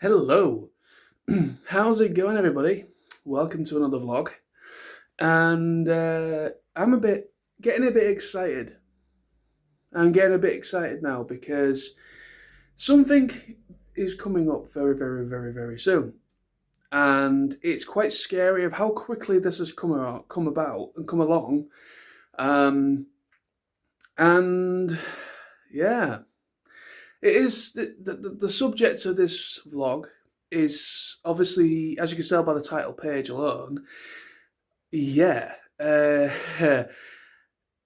Hello, how's it going, everybody? Welcome to another vlog, and I'm getting a bit excited. I'm getting a bit excited now because something is coming up very, very, very, very soon, and it's quite scary of how quickly this has come about and come along. Um, and yeah, it is the subject of this vlog is obviously, as you can tell by the title page alone, yeah.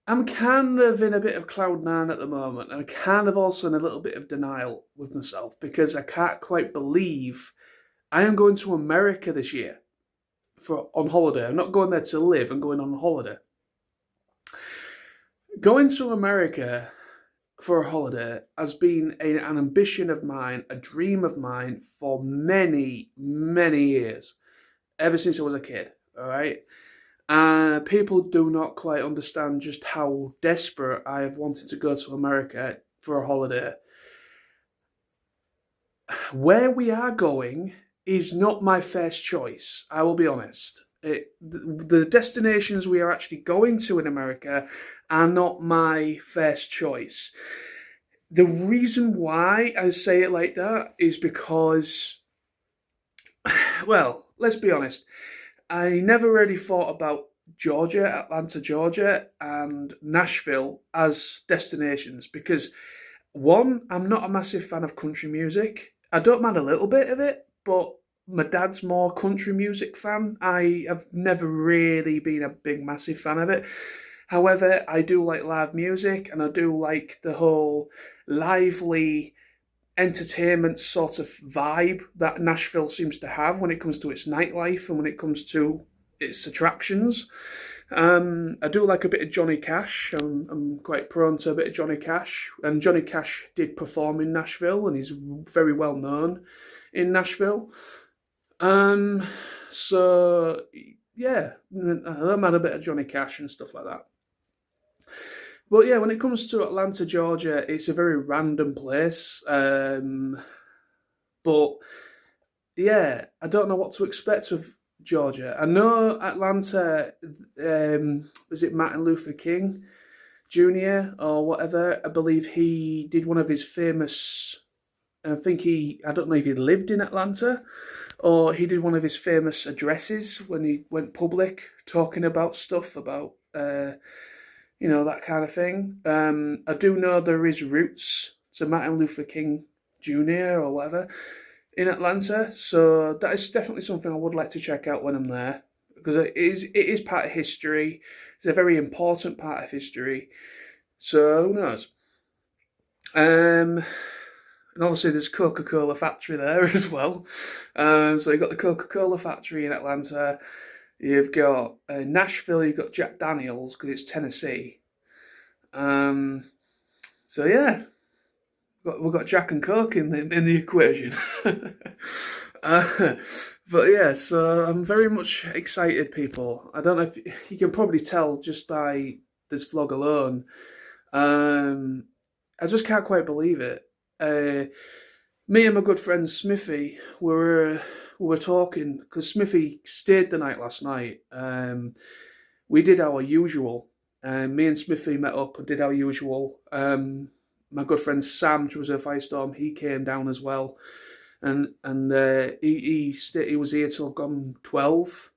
I'm kind of in a bit of cloud nine at the moment, and I'm kind of also in a little bit of denial with myself because I can't quite believe I am going to America this year on holiday. I'm not going there to live, I'm going on holiday. Going to America for a holiday has been an ambition of mine, a dream of mine for many, many years, ever since I was a kid, all right? People do not quite understand just how desperate I have wanted to go to America for a holiday. Where we are going is not my first choice, I will be honest. The destinations we are actually going to in America are not my first choice. The reason why I say it like that is because, well, let's be honest. I never really thought about Georgia, Atlanta, Georgia, and Nashville as destinations because, one, I'm not a massive fan of country music. I don't mind a little bit of it, but my dad's more country music fan. I have never really been a big, massive fan of it. However, I do like live music, and I do like the whole lively entertainment sort of vibe that Nashville seems to have when it comes to its nightlife and when it comes to its attractions. I do like a bit of Johnny Cash. I'm quite prone to a bit of Johnny Cash, and Johnny Cash did perform in Nashville, and he's very well known in Nashville. So yeah, I'm had a bit of Johnny Cash and stuff like that. But yeah, when it comes to Atlanta, Georgia, it's a very random place. But yeah, I don't know what to expect of Georgia. I know Atlanta, was it Martin Luther King Jr. or whatever? I believe he did one of his famous, I don't know if he lived in Atlanta, or he did one of his famous addresses when he went public talking about stuff, about that kind of thing. I do know there is roots to Martin Luther King Jr. or whatever in Atlanta, so that is definitely something I would like to check out when I'm there, because it is part of history. It's a very important part of history. So who knows? And obviously there's Coca-Cola factory there as well. So you've got the Coca-Cola factory in Atlanta. You've got Nashville, you've got Jack Daniels, because it's Tennessee. So yeah, we've got Jack and Coke in the equation. But yeah, so I'm very much excited, people. I don't know if you can probably tell just by this vlog alone. I just can't quite believe it. Me and my good friend Smithy were talking, because Smithy stayed the night last night. We did our usual. Me and Smithy met up and did our usual. My good friend Sam, who was a Firestorm, he came down as well, and he was here till gone 12.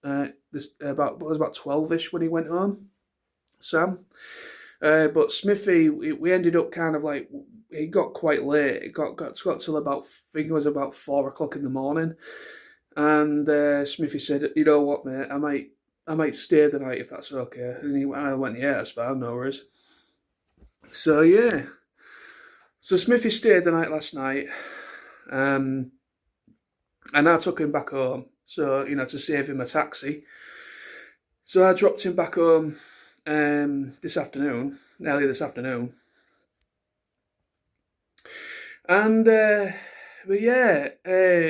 It was about 12ish when he went home, Sam. But Smithy, we ended up kind of like, it got quite late. It got till about, I think it was about 4 o'clock in the morning. And Smithy said, "You know what, mate, I might stay the night if that's okay." And I went, "Yeah, that's fine, no worries." So yeah, so Smithy stayed the night last night, and I took him back home. So to save him a taxi. So I dropped him back home early this afternoon, and but yeah,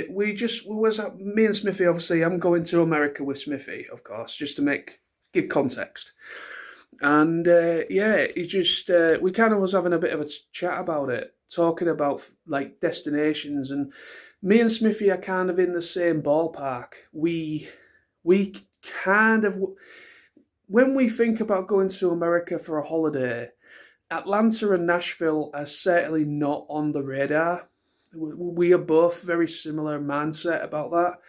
we was me and Smithy. Obviously, I'm going to America with Smithy, of course, just to give context. And yeah, he just we kind of was having a bit of a chat about it, talking about like destinations, and me and Smithy are kind of in the same ballpark. We kind of when we think about going to America for a holiday, Atlanta and Nashville are certainly not on the radar. We are both very similar mindset about that.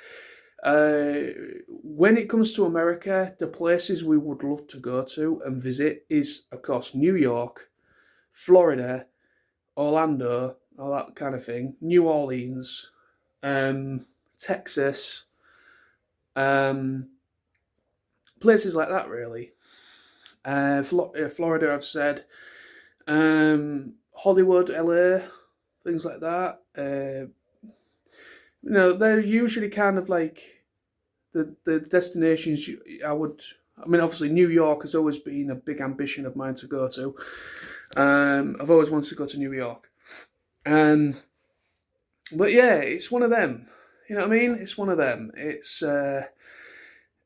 When it comes to America, the places we would love to go to and visit is, of course, New York, Florida, Orlando, all that kind of thing, New Orleans, Texas, um, places like that, really. Florida, I've said, Hollywood, LA, things like that. They're usually kind of like the destinations I mean, obviously, New York has always been a big ambition of mine to go to. I've always wanted to go to New York. But yeah, it's one of them. You know what I mean? It's one of them. It's the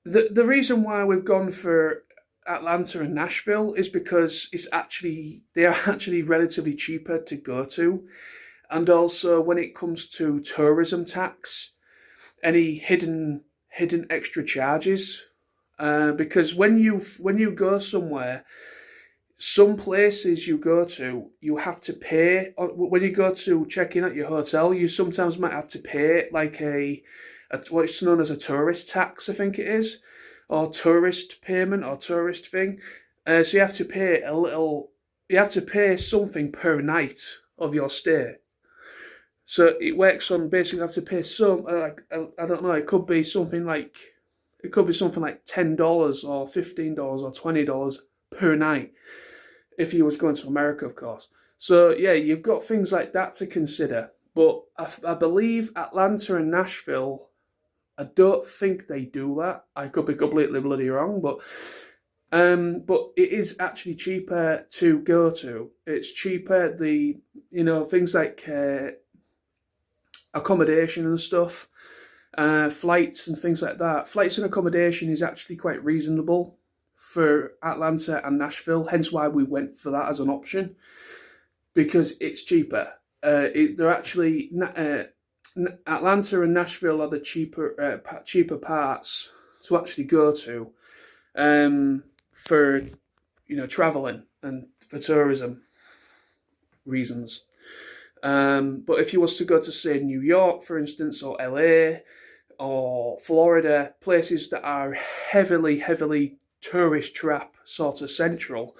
reason why we've gone for Atlanta and Nashville is because they are actually relatively cheaper to go to, and also when it comes to tourism tax, any hidden extra charges, because when you go somewhere, some places you go to, you have to pay when you go to check in at your hotel. You sometimes might have to pay like what's known as a tourist tax, I think it is, or tourist payment or tourist thing. So you have to pay you have to pay something per night of your stay. So it works on basically you have to pay some I don't know, it could be something like $10 or $15 or $20 per night if you was going to America, of course. So yeah, you've got things like that to consider. But I believe Atlanta and Nashville, I don't think they do that. I could be completely bloody wrong, but it is actually cheaper to go to. It's cheaper. Things like accommodation and stuff, flights and things like that. Flights and accommodation is actually quite reasonable for Atlanta and Nashville. Hence why we went for that as an option, because it's cheaper. They're actually Atlanta and Nashville are the cheaper parts to actually go to, for traveling and for tourism reasons. But if you was to go to, say, New York, for instance, or LA, or Florida, places that are heavily tourist trap sort of central,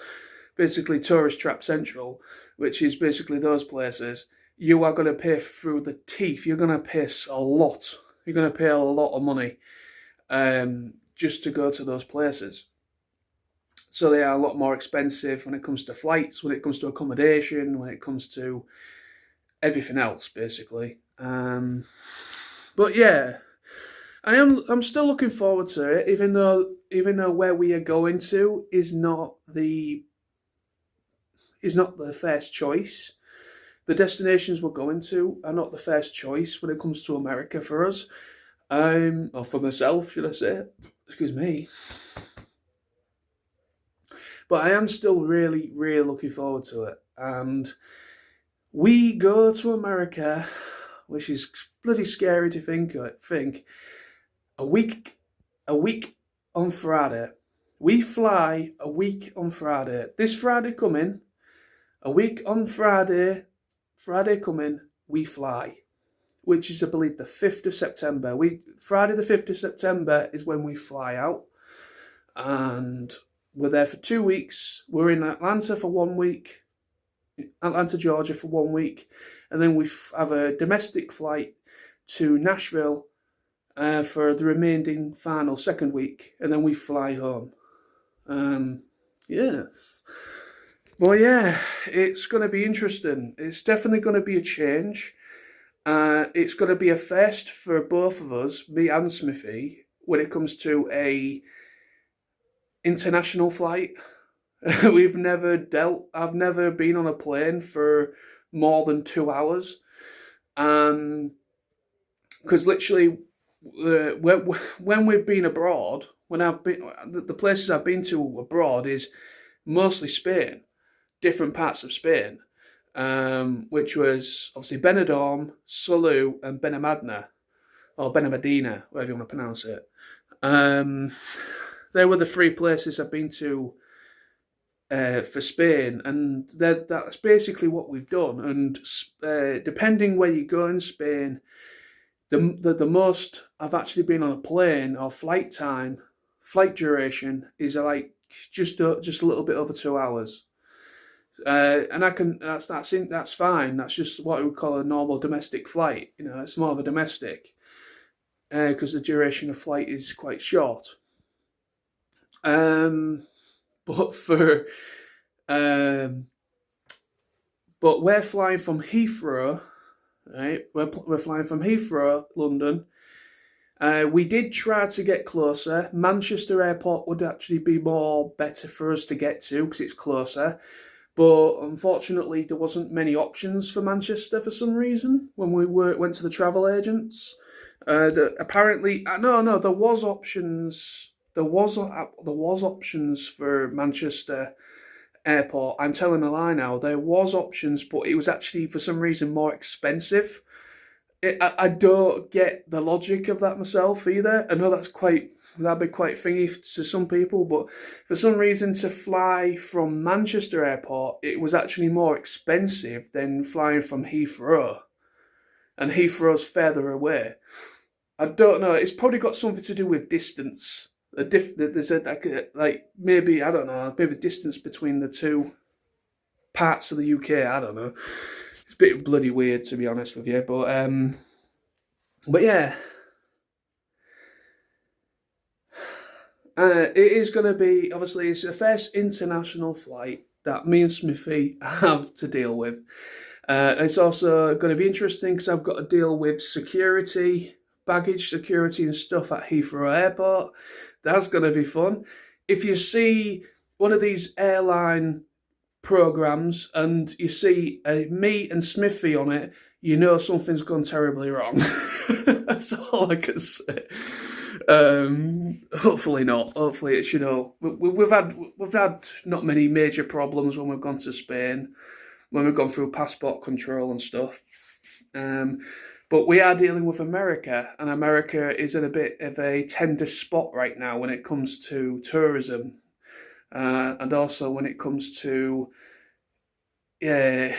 basically tourist trap central, which is basically those places, you are going to pay through the teeth. You're going to pay a lot. You're going to pay a lot of money just to go to those places. So they are a lot more expensive when it comes to flights, when it comes to accommodation, when it comes to everything else, basically. But yeah, I'm still looking forward to it, even though where we are going to is not the first choice. The destinations we're going to are not the first choice when it comes to America for us. Or for myself, should I say? Excuse me. But I am still really, really looking forward to it. And we go to America, which is bloody scary to think a week on Friday. We fly a week on Friday. This Friday coming, a week on Friday coming, we fly, which is, I believe, the 5th of September. Friday the 5th of September is when we fly out, and we're there for 2 weeks. We're in Atlanta for 1 week, Atlanta, Georgia for 1 week, and then we have a domestic flight to Nashville for the remaining final second week, and then we fly home. Yes. Well, yeah, it's going to be interesting. It's definitely going to be a change. It's going to be a first for both of us, me and Smithy, when it comes to a international flight. I've never been on a plane for more than 2 hours. Because literally, when we've been abroad, when I've been, the places I've been to abroad is mostly Spain, different parts of Spain, which was obviously Benidorm, Salou, and Benamadna, or Benamedina, whatever you want to pronounce it. Um, they were the three places I've been to for Spain, and that's basically what we've done. And depending where you go in Spain, the most I've actually been on a plane or flight duration is like just a little bit over 2 hours. And that's fine. That's just what we would call a normal domestic flight. You know, it's more of a domestic because the duration of flight is quite short. But for um, but we're flying from Heathrow, right? We're flying from Heathrow, London. We did try to get closer. Manchester Airport would actually be more better for us to get to because it's closer. But unfortunately, there wasn't many options for Manchester for some reason when we went to the travel agents. Apparently, no, there was options. There was options for Manchester Airport. I'm telling a lie now. There was options, but it was actually for some reason more expensive. I don't get the logic of that myself either. I know that'd be quite thingy to some people, but for some reason to fly from Manchester Airport, it was actually more expensive than flying from Heathrow, and Heathrow's further away. I don't know. It's probably got something to do with distance. There's like maybe I don't know, maybe distance between the two parts of the UK. I don't know. It's a bit bloody weird to be honest with you, but yeah, it is going to be obviously it's the first international flight that me and Smithy have to deal with. It's also going to be interesting because I've got to deal with security, baggage security, and stuff at Heathrow Airport. That's going to be fun. If you see one of these airline programs and you see me and Smithy on it, you know something's gone terribly wrong. That's all I can say. Hopefully not. Hopefully it's we've had not many major problems when we've gone to Spain, when we've gone through passport control and stuff. But we are dealing with America, and America is in a bit of a tender spot right now when it comes to tourism. And also when it comes to when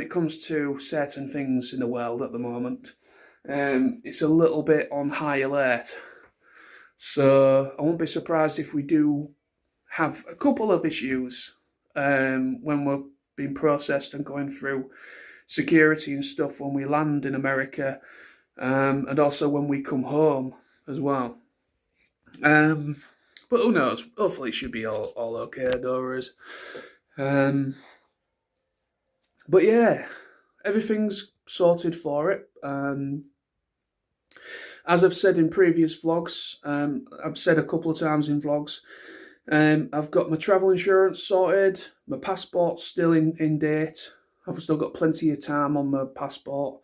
it comes to certain things in the world at the moment, it's a little bit on high alert. So I won't be surprised if we do have a couple of issues when we're being processed and going through security and stuff when we land in America, and also when we come home as well. But who knows? Hopefully it should be all okay, no worries. But yeah, everything's sorted for it. As I've said in previous vlogs, I've said a couple of times in vlogs, I've got my travel insurance sorted, my passport's still in date. I've still got plenty of time on my passport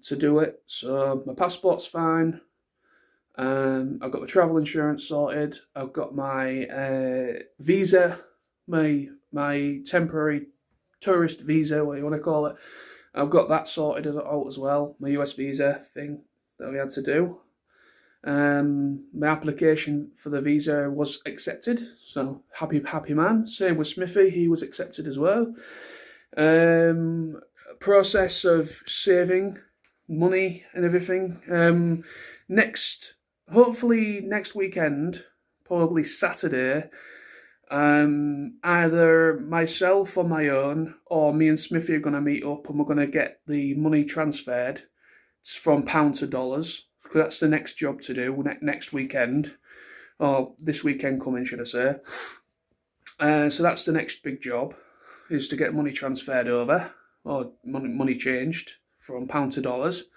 to do it, so my passport's fine. I've got my travel insurance sorted. I've got my visa, my temporary tourist visa, what you want to call it. I've got that sorted out as well. My US visa thing that we had to do. My application for the visa was accepted, so happy man. Same with Smithy, he was accepted as well. Process of saving money and everything. Hopefully next weekend, probably Saturday, either myself on my own or me and Smithy are going to meet up and we're going to get the money transferred from pound to dollars, because that's the next job to do next weekend, or this weekend coming, should I say. So that's the next big job, is to get money transferred over, or money changed from pound to dollars.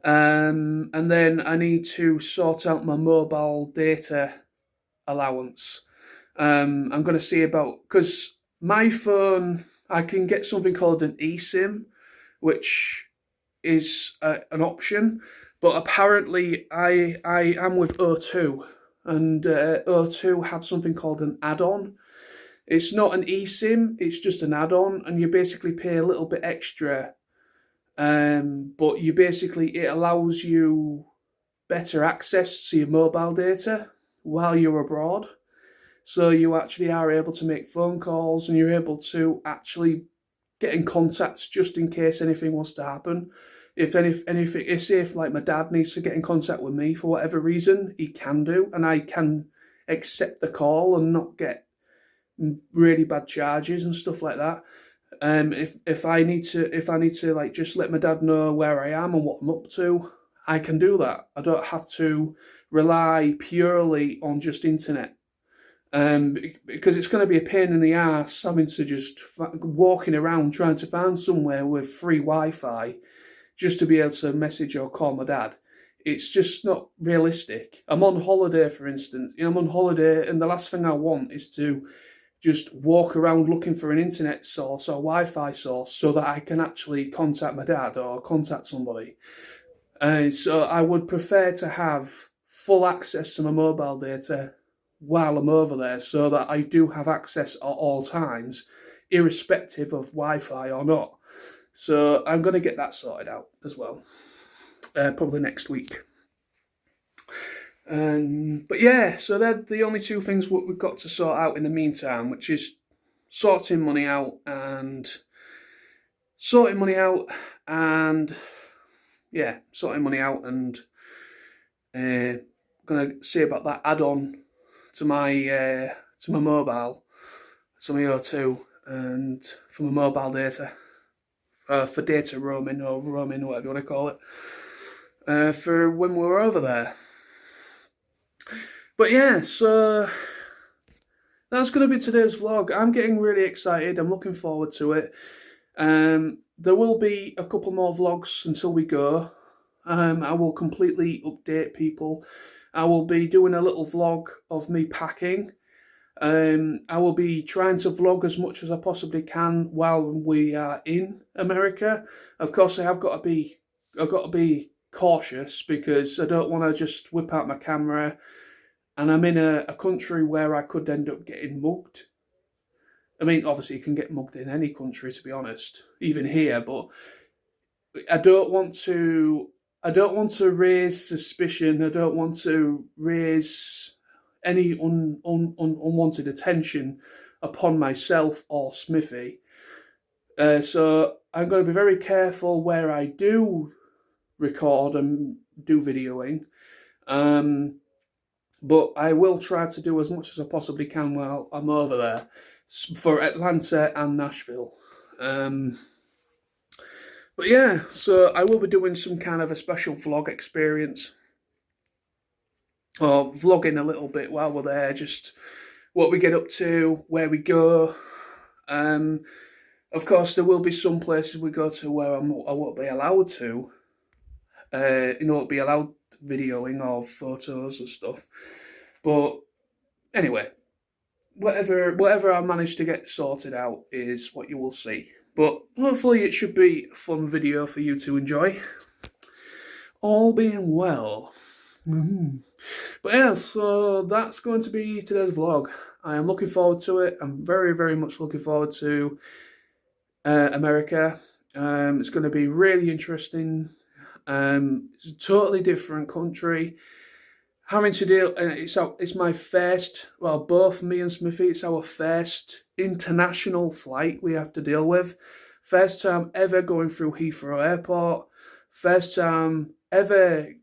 And then I need to sort out my mobile data allowance. I'm going to see about, because my phone, I can get something called an eSIM, which is an option, but apparently I am with O2, and O2 have something called an add-on. It's not an eSIM, it's just an add-on, and you basically pay a little bit extra, but it allows you better access to your mobile data while you're abroad. So you actually are able to make phone calls, and you're able to actually get in contact just in case anything was to happen. If anything, say if like my dad needs to get in contact with me for whatever reason, he can do, and I can accept the call and not get really bad charges and stuff like that. If I need to like just let my dad know where I am and what I'm up to, I can do that. I don't have to rely purely on just internet. Because it's going to be a pain in the ass having to just walking around trying to find somewhere with free Wi-Fi just to be able to message or call my dad. It's just not realistic. I'm on holiday, for instance. I'm on holiday, and the last thing I want is to just walk around looking for an internet source or Wi-Fi source so that I can actually contact my dad or contact somebody. So I would prefer to have full access to my mobile data while I'm over there, so that I do have access at all times, irrespective of Wi-Fi or not. So I'm going to get that sorted out as well, probably next week. But yeah, so they're the only two things what we've got to sort out in the meantime, which is sorting money out and gonna see about that add-on to my mobile, to my O2, and for my mobile data, for data roaming or roaming, whatever you want to call it, for when we're over there. But yeah, so that's going to be today's vlog. I'm getting really excited. I'm looking forward to it. There will be a couple more vlogs until we go. I will completely update people. I will be doing a little vlog of me packing. I will be trying to vlog as much as I possibly can while we are in America. Of course, I've got to be cautious, because I don't want to just whip out my camera and I'm in a country where I could end up getting mugged. I mean, obviously you can get mugged in any country, to be honest, even here, but I don't want to raise suspicion. I don't want to raise any unwanted attention upon myself or Smithy. So I'm going to be very careful where I do record and do videoing. But I will try to do as much as I possibly can while I'm over there for Atlanta and Nashville. But yeah, so I will be doing some kind of a special vlog experience, or vlogging a little bit while we're there, just what we get up to, where we go. Of course, there will be some places we go to where I won't be allowed to, won't be allowed videoing or photos and stuff. But anyway, whatever I manage to get sorted out is what you will see. But hopefully it should be a fun video for you to enjoy. All being well. But yeah, so that's going to be today's vlog. I am looking forward to it. I'm very, very much looking forward to America. It's going to be really interesting. It's a totally different country. Having to deal, it's my first, well, both me and Smithy, it's our first international flight we have to deal with. First time ever going through Heathrow Airport. First time ever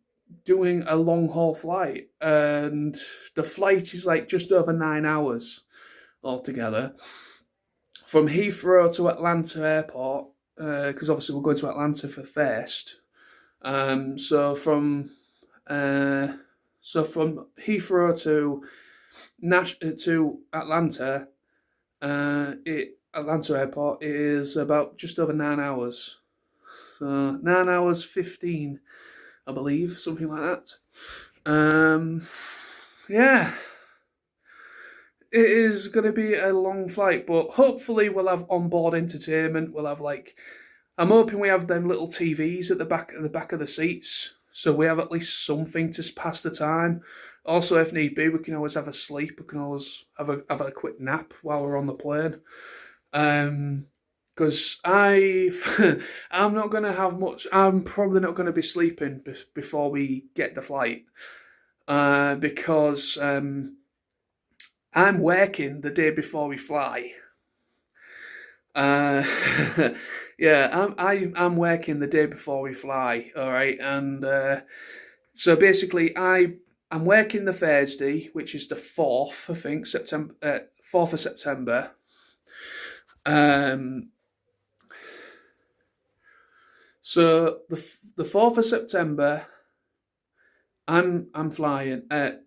doing a long haul flight. And the flight is like just over 9 hours altogether. From Heathrow to Atlanta Airport, because obviously we're going to Atlanta for first. So from Heathrow to Atlanta, Atlanta Airport is about just over 9 hours. So 9 hours 15, I believe, something like that. Yeah, it is going to be a long flight, but hopefully we'll have onboard entertainment. We'll have like I'm hoping we have them little TVs at the back of the seats, so we have at least something to pass the time. Also, if need be, we can always have a sleep. We can always have a quick nap while we're on the plane. Because I'm not going to have much. I'm probably not going to be sleeping before we get the flight. Because I'm working the day before we fly. Uh, yeah, I'm working the day before we fly. All right, and so basically, I'm working the Thursday, which is the 4th, I think, September, 4th of September. So the 4th of September, I'm flying. The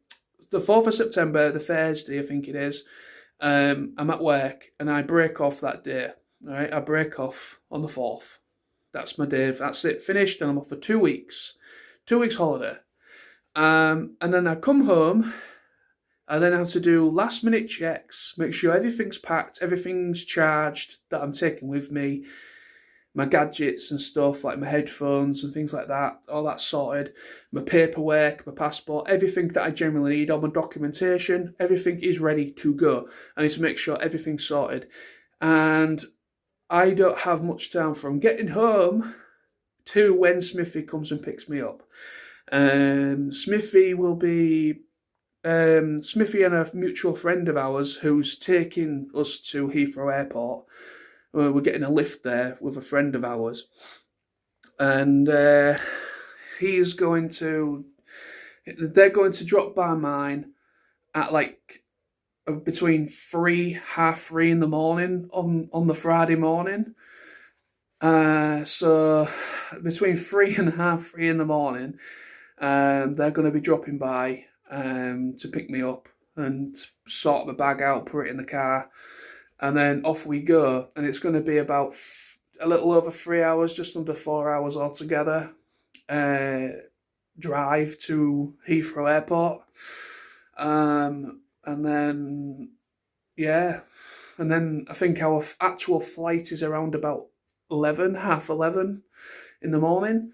4th of September, the Thursday, I think it is. I'm at work and I break off that day. All right, I break off on the 4th. That's my day. That's it. Finished, and I'm off for 2 weeks. 2 weeks holiday. And then I come home. I then have to do last minute checks, make sure everything's packed, everything's charged that I'm taking with me, my gadgets and stuff like my headphones and things like that, all that sorted, my paperwork, my passport, everything that I generally need, all my documentation, everything is ready to go. I need to make sure everything's sorted. And I don't have much time from getting home to when Smithy comes and picks me up. Smithy will be Smithy and a mutual friend of ours who's taking us to Heathrow Airport. We're getting a lift there with a friend of ours, and they're going to drop by mine at like between 3:30 in the morning on the Friday morning. So between 3 and 3:30 in the morning, they're going to be dropping by to pick me up and sort my bag out, put it in the car, and then off we go. And it's going to be about a little over 3 hours, just under 4 hours altogether, drive to Heathrow Airport. And then, yeah, and then I think our actual flight is around about 11:30 in the morning.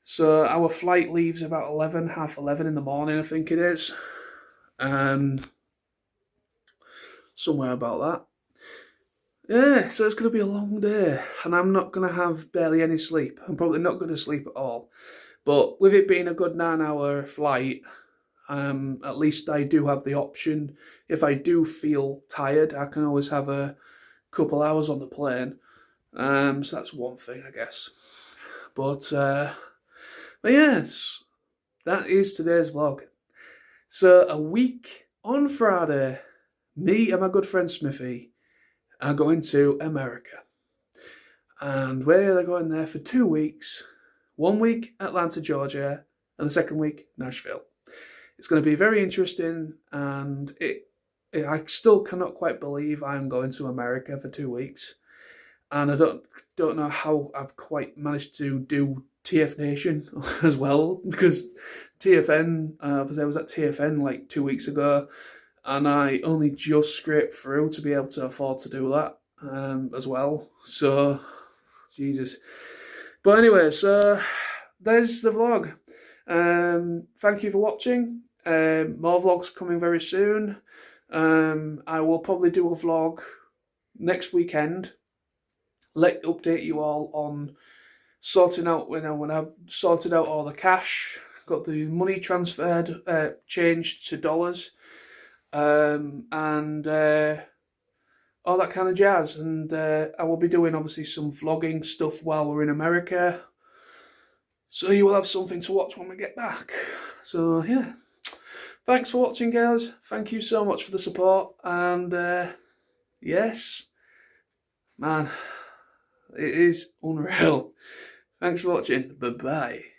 So our flight leaves about 11:30 in the morning, I think it is. Somewhere about that. Yeah, so it's going to be a long day, and I'm not going to have barely any sleep. I'm probably not going to sleep at all. But with it being a good 9-hour flight, at least I do have the option. If I do feel tired, I can always have a couple hours on the plane. So that's one thing, I guess. But yes, that is today's vlog. So a week on Friday, me and my good friend Smithy are going to America. And we're going there for 2 weeks. 1 week Atlanta, Georgia, and the second week Nashville. It's going to be very interesting, and I still cannot quite believe I'm going to America for 2 weeks. And I don't know how I've quite managed to do TF Nation as well, because TFN, I was at TFN like 2 weeks ago, and I only just scraped through to be able to afford to do that as well. So, Jesus. But anyway, so there's the vlog. Thank you for watching. More vlogs coming very soon. I will probably do a vlog next weekend. Update you all on sorting out when I've sorted out all the cash, got the money transferred, changed to dollars, and all that kind of jazz. And I will be doing obviously some vlogging stuff while we're in America, so you will have something to watch when we get back. So yeah, thanks for watching, guys. Thank you so much for the support, and yes, man, it is unreal. Thanks for watching. Bye-bye.